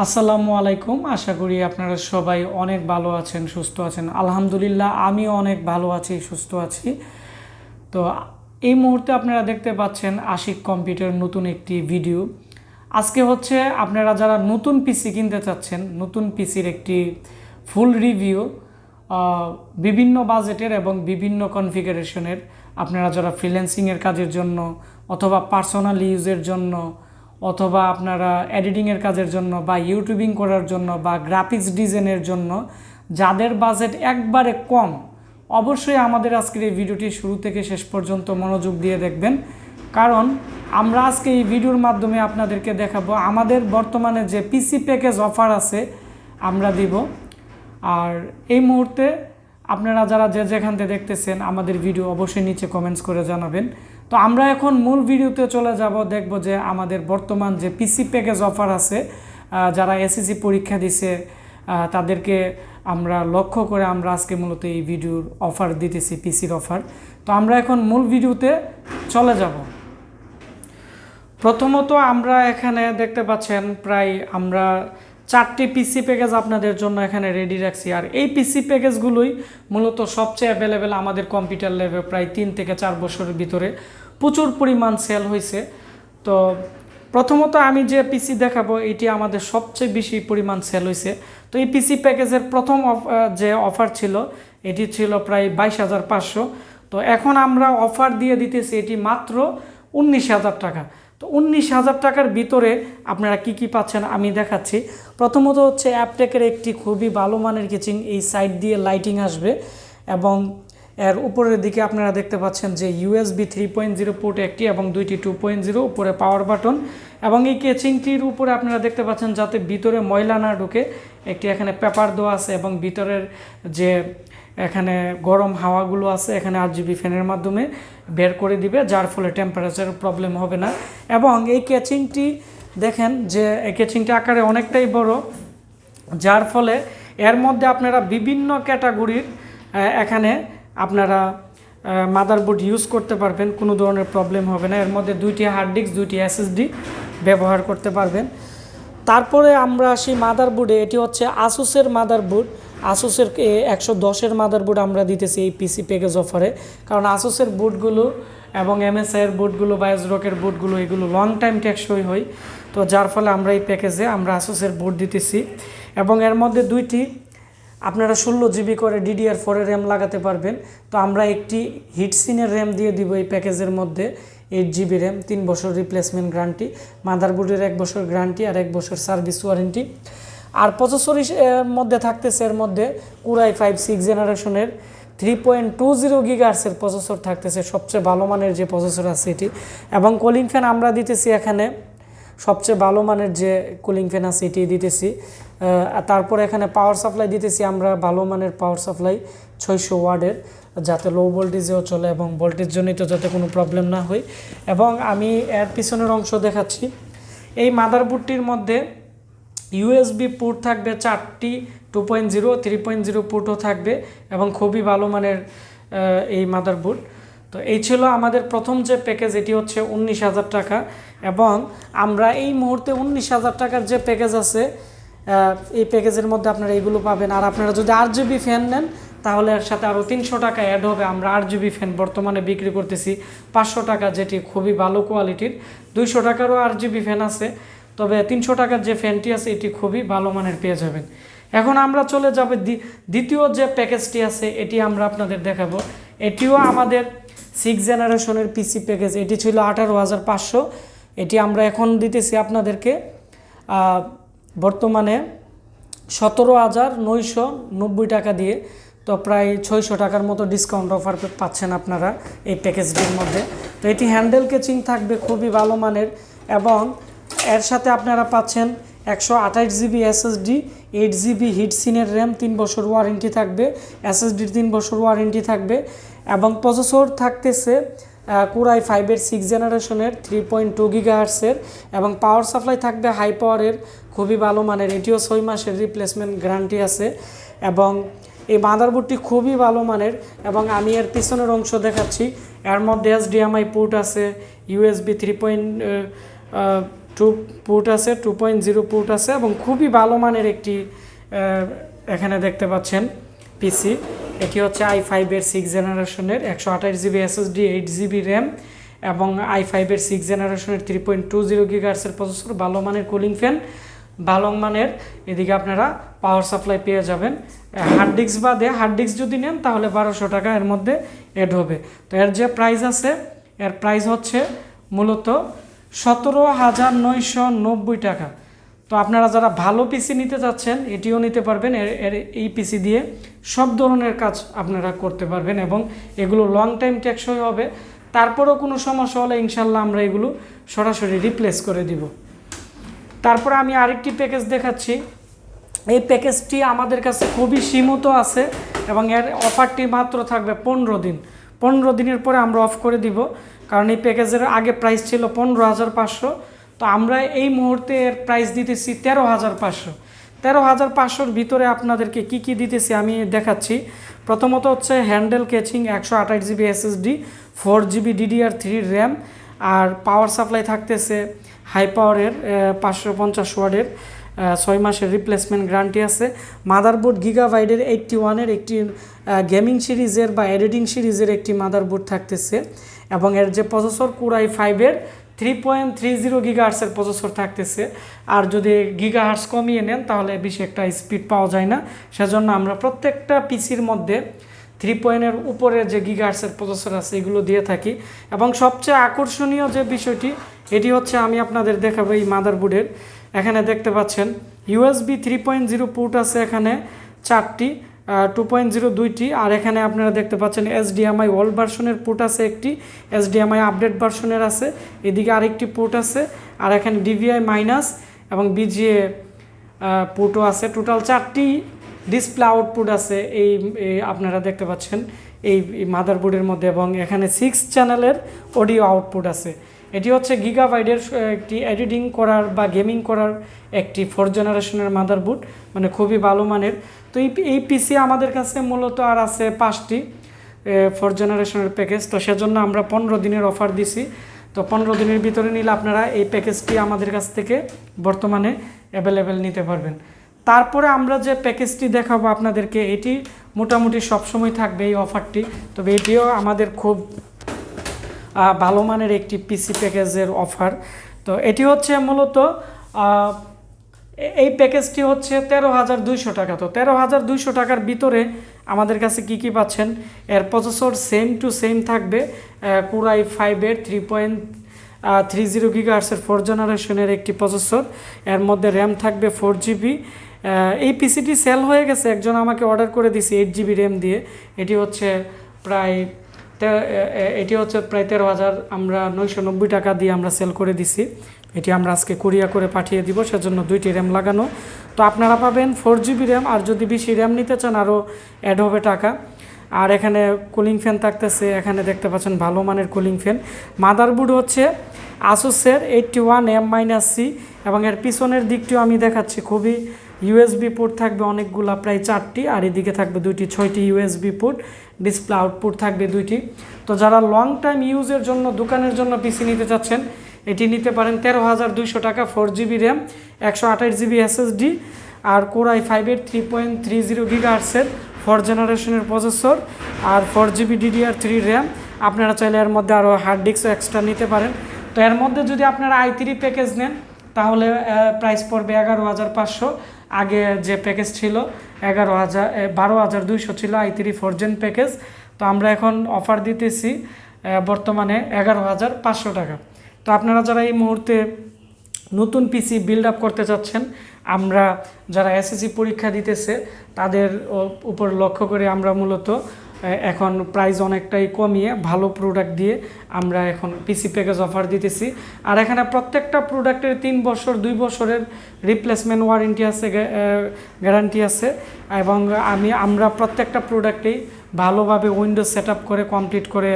আসসালামু আলাইকুম। আশা করি আপনারা সবাই অনেক ভালো আছেন, সুস্থ আছেন। আলহামদুলিল্লাহ আমিও অনেক ভালো আছি, সুস্থ আছি। তো এই মুহূর্তে আপনারা দেখতে পাচ্ছেন আশিক কম্পিউটার নতুন একটি ভিডিও। আজকে হচ্ছে আপনারা যারা নতুন পিসি কিনতে চাচ্ছেন, নতুন পিসির একটি ফুল রিভিউ, বিভিন্ন বাজেটের এবং বিভিন্ন কনফিগারেশনের। আপনারা যারা ফ্রিল্যান্সিংয়ের কাজের জন্য অথবা পার্সোনাল ইউজের জন্য অথবা আপনারা এডিটিংয়ের কাজের জন্য বা ইউটিউবিং করার জন্য বা গ্রাফিক্স ডিজাইনের জন্য যাদের বাজেট একবারে কম, অবশ্যই আমাদের আজকের এই ভিডিওটি শুরু থেকে শেষ পর্যন্ত মনোযোগ দিয়ে দেখবেন। কারণ আমরা আজকে এই ভিডিওর মাধ্যমে আপনাদেরকে দেখাবো আমাদের বর্তমানে যে পিসি প্যাকেজ অফার আছে আমরা দিব। আর এই মুহূর্তে আপনারা যারা যে যেখান থেকে দেখতেছেন আমাদের ভিডিও অবশ্যই নিচে কমেন্টস করে জানাবেন। তো আমরা এখন মূল ভিডিওতে চলে যাব, দেখব যে আমাদের বর্তমান যে পিসি প্যাকেজ অফার আছে, যারা এসএসসি পরীক্ষা দিছে তাদেরকে আমরা লক্ষ্য করে আমরা আজকে মূলত এই ভিডিওর অফার দিতেছি, পিসির অফার। তো আমরা এখন মূল ভিডিওতে চলে যাব। প্রথমত আমরা এখানে দেখতে পাচ্ছেন প্রায় আমরা 4টি পিসি প্যাকেজ আপনাদের জন্য এখানে রেডি রাখছি। আর এই পিসি প্যাকেজগুলোই মূলত সবচেয়ে অ্যাভেলেবেল আমাদের কম্পিউটার ল্যাবে। প্রায় 3 থেকে 4 বছরের ভিতরে প্রচুর পরিমাণ সেল হয়েছে। তো প্রথমত আমি যে পিসি দেখাবো এটি আমাদের সবচেয়ে বেশি পরিমাণ সেল হয়েছে। তো এই পিসি প্যাকেজের প্রথম যে অফার ছিল এটি ছিল প্রায় 22,500। তো এখন আমরা অফার দিয়ে দিতেছি এটি মাত্র 19,000 টাকা। তো 19,000 টাকার ভিতরে আপনারা কি কি পাচ্ছেন আমি দেখাচ্ছি। প্রথমত হচ্ছে অ্যাপটেকের একটি খুবই ভালো মানের কিচিং, এই সাইড দিয়ে লাইটিং আসবে এবং এর উপরের দিকে আপনারা দেখতে পাচ্ছেন যে USB 3.0 পোর্ট একটি এবং দুইটি 2.0, উপরে পাওয়ার বাটন। এবং এই কেচিংটির উপরে আপনারা দেখতে পাচ্ছেন যাতে ভিতরে ময়লা না ঢুকে একটি এখানে পেপার দেওয়া আছে এবং ভিতরের যে এখানে গরম হাওয়াগুলো আছে এখানে RGB ফ্যানের মাধ্যমে বের করে দিবে, যার ফলে টেম্পারেচারের প্রবলেম হবে না। এবং এই কেচিংটি দেখেন যে এই কেচিংটি আকারে অনেকটাই বড়, যার ফলে এর মধ্যে আপনারা বিভিন্ন ক্যাটাগরির এখানে আপনারা মাদারবোর্ড ইউজ করতে পারবেন, কোনো ধরনের প্রবলেম হবে না। এর মধ্যে 2টি হার্ড ডিস্ক 2টি SSD ব্যবহার করতে পারবেন। তারপরে আমরা আসি মাদারবোর্ডে। এটি হচ্ছে আসুসের মাদারবোর্ড, আসুসের 110-এর মাদারবোর্ড আমরা দিতেছি এই পিসি প্যাকেজ অফারে। কারণ আসুসের বোর্ডগুলো এবং MSI-এর বোর্ডগুলো বা এসরকের বোর্ডগুলো এগুলো লং টাইম টেকসই হয়। তো যার ফলে আমরা এই প্যাকেজে আমরা আসুসের বোর্ড দিতেছি। এবং এর মধ্যে 2টি আপনারা 16 GB করে DDR4-এর র্যাম লাগাতে পারবেন। তো আমরা একটি হিটসিনের র্যাম দিয়ে দিব এই প্যাকেজের মধ্যে, 8 GB র্যাম, 3 বছর রিপ্লেসমেন্ট গ্যারান্টি, মাদারবোর্ডের 1 বছর গ্যারান্টি আর 1 বছর সার্ভিস ওয়ারেন্টি। আর প্রসেসরের মধ্যে থাকতেছে এর মধ্যে Core i5 6 জেনারেশনের 3.20 GHz প্রসেসর থাকতেছে, সবচেয়ে ভালো মানের যে প্রসেসর আছে এটি। এবং কুলিং ফ্যান আমরা দিতেছি এখানে সবচেয়ে ভালো মানের যে কুলিং ফ্যান আছে এটি দিতেছি। তারপরে এখানে পাওয়ার সাপ্লাই দিতেছি আমরা ভালো মানের পাওয়ার সাপ্লাই 600 ওয়াটের, যাতে লো ভোল্টেজেও চলে এবং ভোল্টেজ জনিত যাতে কোনো প্রবলেম না হয়। এবং আমি এর পিছনের অংশ দেখাচ্ছি। এই মাদারবোর্ডটির মধ্যে USB পোর্ট থাকবে 4টি, 2.0, 3.0 পোর্টও থাকবে এবং খুবই ভালো মানের এই মাদারবোর্ড। তো এই ছিল আমাদের প্রথম যে প্যাকেজ, এটি হচ্ছে 19,000 টাকা। এবং আমরা এই মুহূর্তে 19,000 টাকার যে প্যাকেজ আছে এই প্যাকেজের মধ্যে আপনারা এইগুলো পাবেন। আর আপনারা যদি RGB ফ্যান নেন তাহলে এর সাথে আরও 300 টাকা অ্যাড হবে। আমরা RGB ফ্যান বর্তমানে বিক্রি করতেছি 500 টাকা, যেটি খুবই ভালো কোয়ালিটির। 200 টাকারও RGB ফ্যান আছে, তবে 300 টাকার যে ফ্যানটি আছে এটি খুবই ভালো মানের পেয়ে যাবেন। এখন আমরা চলে যাব দ্বিতীয় যে প্যাকেজটি আছে এটি আমরা আপনাদের দেখাবো। এটিও আমাদের 6 জেনারেশনের পিসি প্যাকেজ। এটি ছিল 18,500। এটি আমরা এখন দিতেছি আপনাদেরকে বর্তমানে 17,990 টাকা দিয়ে। তো প্রায় 600 টাকার মতো ডিসকাউন্ট অফার পাচ্ছেন আপনারা এই প্যাকেজটির মধ্যে। তো এটি হ্যান্ডেল কেচিং থাকবে খুবই ভালো মানের এবং এর সাথে আপনারা পাচ্ছেন 128 GB SSD, 8 GB হিটসিনের র্যাম, 3 বছর ওয়ারেন্টি থাকবে, SSD 3 বছর ওয়ারেন্টি থাকবে। এবং প্রসেসর থাকতেছে Core i5-এর 6 জেনারেশনের 3.2 GHz-এর এবং পাওয়ার সাপ্লাই থাকবে হাই পাওয়ারের খুবই ভালো মানের, এটিও 6 মাসের রিপ্লেসমেন্ট গ্যারান্টি আছে। এবং এই মাদারবোর্ডটি খুবই ভালো মানের। এবং আমি এর পিছনের অংশ দেখাচ্ছি। এর মধ্যে HDMI পোর্ট আছে, USB টু পোর্ট আছে, 2.0 পোর্ট আছে এবং খুবই ভালো মানের একটি এখানে দেখতে পাচ্ছেন পিসি। এটি হচ্ছে i5-এর 6 জেনারেশনের 128 জিবি এসএসডি, 8 জিবি র্যাম এবং i5-এর 6 জেনারেশনের 3.20 গিগাহার্টজের প্রসেসর, ভালো মানের কুলিং ফ্যান, ভালো মানের এদিকে আপনারা পাওয়ার সাপ্লাই পেয়ে যাবেন। হার্ড ডিস্ক বাদে, হার্ড ডিস্ক যদি নেন তাহলে 1200 টাকা এর মধ্যে অ্যাড হবে। তো এর যে প্রাইস আছে, এর প্রাইস হচ্ছে মূলত 17,990 টাকা। তো আপনারা যারা ভালো পিসি নিতে চাচ্ছেন এটিও নিতে পারবেন। এই পিসি দিয়ে সব ধরনের কাজ আপনারা করতে পারবেন এবং এগুলো লং টাইম টেকসই হবে। তারপরেও কোনো সমস্যা হলে ইনশাল্লাহ আমরা এগুলো সরাসরি রিপ্লেস করে দিব। তারপরে আমি আরেকটি প্যাকেজ দেখাচ্ছি। এই প্যাকেজটি আমাদের কাছে খুবই সীমিত আছে এবং এর অফারটি মাত্র থাকবে 15 দিন। 15 দিনের পরে আমরা অফ করে দিব, কারণ এই প্যাকেজের আগে প্রাইস ছিল 15,500। তো আমরা এই মুহূর্তে এর প্রাইস দিতেছি 13,500। 13,500-র ভিতরে আপনাদেরকে কি কি দিতেছি আমি দেখাচ্ছি। প্রথমত হচ্ছে হ্যান্ডেল ক্যাচিং, 128 GB SSD, 4 GB DDR3 RAM, আর পাওয়ার সাপ্লাই থাকতেছে হাই পাওয়ারের 550 ওয়াটের, 6 মাসের রিপ্লেসমেন্ট গ্যারান্টি আছে। মাদারবোর্ড গিগাবাইটের 81-এর একটি গেমিং সিরিজের বা এডিটিং সিরিজের একটি মাদারবোর্ড থাকতেছে এবং এর যে প্রসেসর কোর i5-এর 3.30 গিগাহার্টসের প্রসেসর থাকতেছে। আর যদি গিগাহার্টস কমিয়ে নেন তাহলে বেশি একটা স্পিড পাওয়া যায় না, সেজন্য আমরা প্রত্যেকটা পিসির মধ্যে 3 উপরে যে গিগাহার্টসের প্রসেসর আছে এগুলো দিয়ে থাকি। এবং সবচেয়ে আকর্ষণীয় যে বিষয়টি এটি হচ্ছে, আমি আপনাদের দেখাবো এই মাদারবোর্ডের। এখানে দেখতে পাচ্ছেন USB 3.0 পোর্ট আছে এখানে 4টি, 2.0 2টি, আর এখানে আপনারা দেখতে পাচ্ছেন HDMI ওল্ড ভার্সনের পোর্ট আছে একটি, HDMI আপডেট ভার্সনের আছে, এদিকে আরেকটি পোর্ট আছে, আর এখানে DVI মাইনাস এবং BGA পোর্টও আছে। টোটাল 4টি ডিসপ্লে আউটপুট আছে এই আপনারা দেখতে পাচ্ছেন এই মাদারবোর্ডের মধ্যে, এবং এখানে 6 চ্যানেলের অডিও আউটপুট আছে। এটি হচ্ছে গিগাবাইটের একটি এডিটিং করার বা গেমিং করার একটি 4 জেনারেশনের মাদারবোর্ড, মানে খুবই ভালো মানের। তো এই পিসি আমাদের কাছে মূলত আর আছে 5টি 4 জেনারেশনের প্যাকেজ। তো সেজন্য আমরা 15 দিনের অফার দিছি। তো 15 দিনের ভিতরে নিলে আপনারা এই প্যাকেজটি আমাদের কাছ থেকে বর্তমানে অ্যাভেলেবেল নিতে পারবেন। তারপরে আমরা যে প্যাকেজটি দেখাবো আপনাদেরকে, এটি মোটামুটি সবসময় থাকবে এই অফারটি, তবে এটিও আমাদের খুব ভালো মানের একটি পিসি প্যাকেজের অফার। তো এটি হচ্ছে মূলত এই প্যাকেজটি হচ্ছে 13,200 টাকা। তো 13,200 টাকার ভিতরে আমাদের কাছে কি কি পাচ্ছেন, এর প্রসেসর সেম টু সেম থাকবে, কোর i5-এর 3.30 গিগাহার্টসের 4 জেনারেশনের একটি প্রসেসর, এর মধ্যে র্যাম থাকবে 4 জিবি। এই পিসিটি সেল হয়ে গেছে, একজন আমাকে অর্ডার করে দিয়েছে 8 জিবি র্যাম দিয়ে। এটি হচ্ছে প্রায় 13,000 আমরা 990 টাকা দিয়ে আমরা সেল করে দিছি। এটি আমরা আজকে কুরিয়ার করে পাঠিয়ে দিব, সেজন্য 2টি র্যাম লাগানো। তো আপনারা পাবেন 4 জিবি র্যাম, আর যদি বেশি র্যাম নিতে চান আরও অ্যাড হবে টাকা। আর এখানে কুলিং ফ্যান থাকতেছে, এখানে দেখতে পাচ্ছেন ভালো মানের কুলিং ফ্যান। মাদারবোর্ড হচ্ছে আসুসের 81M-C এবং এর পিছনের দিকটিও আমি দেখাচ্ছি, খুবই USB পোর্ট থাকবে অনেকগুলা, প্রায় 4টি, আর এদিকে থাকবে 2টি, 6টি USB পোর্ট, ডিসপ্লে আউটপুট থাকবে 2টি। তো যারা লং টাইম ইউজের জন্য দোকানের জন্য পিসি নিতে চাচ্ছেন এটি নিতে পারেন 13,200 টাকা, 4 জিবি র্যাম, 128 জিবি SSD, আর কোর i5-এর 3.30 গিগাহার্টসের 4 জেনারেশনের প্রসেসর, আর 4 জিবি DDR3 র্যাম। আপনারা চাইলে এর মধ্যে আরও হার্ড ডিস্ক এক্সট্রা নিতে পারেন। তো এর মধ্যে যদি আপনারা i3 প্যাকেজ নেন তাহলে প্রাইস পড়বে 11,500। আগে যে প্যাকেজ ছিল 12,200 ছিল i3 4 জেন প্যাকেজ। তো আমরা এখন অফার দিতেছি বর্তমানে 11,500 টাকা। তো আপনারা যারা এই মুহূর্তে নতুন পিসি বিল্ড আপ করতে চাচ্ছেন, আমরা যারা এসএসসি পরীক্ষা দিতেছে তাদের উপর লক্ষ্য করে আমরা মূলত এখন প্রাইস অনেকটাই কমিয়ে ভালো প্রোডাক্ট দিয়ে আমরা এখন পিসি প্যাকেজ অফার দিতেছি। আর এখানে প্রত্যেকটা প্রোডাক্টের 3 বছর 2 বছরের রিপ্লেসমেন্ট ওয়ারেন্টি আছে, গ্যারান্টি আছে, এবং আমরা প্রত্যেকটা প্রোডাক্টেই ভালোভাবে উইন্ডোজ সেট আপ করে কমপ্লিট করে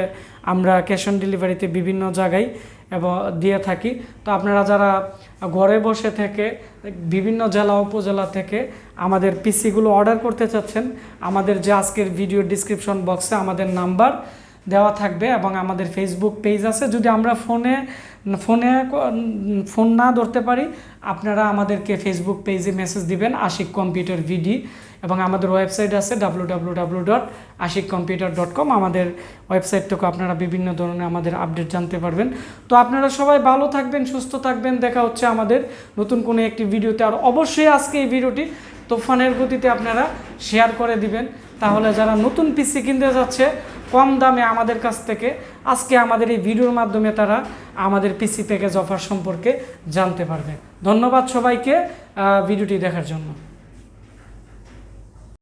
আমরা ক্যাশ অন ডেলিভারিতে বিভিন্ন জায়গায় এবং দিয়ে থাকি। তো আপনারা যারা ঘরে বসে থেকে বিভিন্ন জেলা উপজেলা থেকে আমাদের পিসিগুলো অর্ডার করতে চাচ্ছেন, আমাদের যে আজকের ভিডিও ডিসক্রিপশন বক্সে আমাদের নাম্বার দেওয়া থাকবে এবং আমাদের ফেসবুক পেজ আছে। যদি আমরা ফোন না ধরতে পারি, আপনারা আমাদেরকে ফেসবুক পেজে মেসেজ দিবেন আশিক কম্পিউটার ভিডি, এবং আমাদের ওয়েবসাইট আছে www.ashikcomputer.com। আমাদের ওয়েবসাইট থেকে আপনারা বিভিন্ন ধরনের আমাদের আপডেট জানতে পারবেন। তো আপনারা সবাই ভালো থাকবেন, সুস্থ থাকবেন। দেখা হচ্ছে আমাদের নতুন কোনো একটি ভিডিওতে। আর অবশ্যই আজকে এই ভিডিওটি তুফানের গতিতে আপনারা শেয়ার করে দিবেন, তাহলে যারা নতুন পিসি কিনতে যাচ্ছে কম দামে আমাদের কাছ থেকে, আজকে আমাদের এই ভিডিওর মাধ্যমে তারা আমাদের পিসি প্যাকেজ অফার সম্পর্কে জানতে পারবে। ধন্যবাদ সবাইকে ভিডিওটি দেখার জন্য।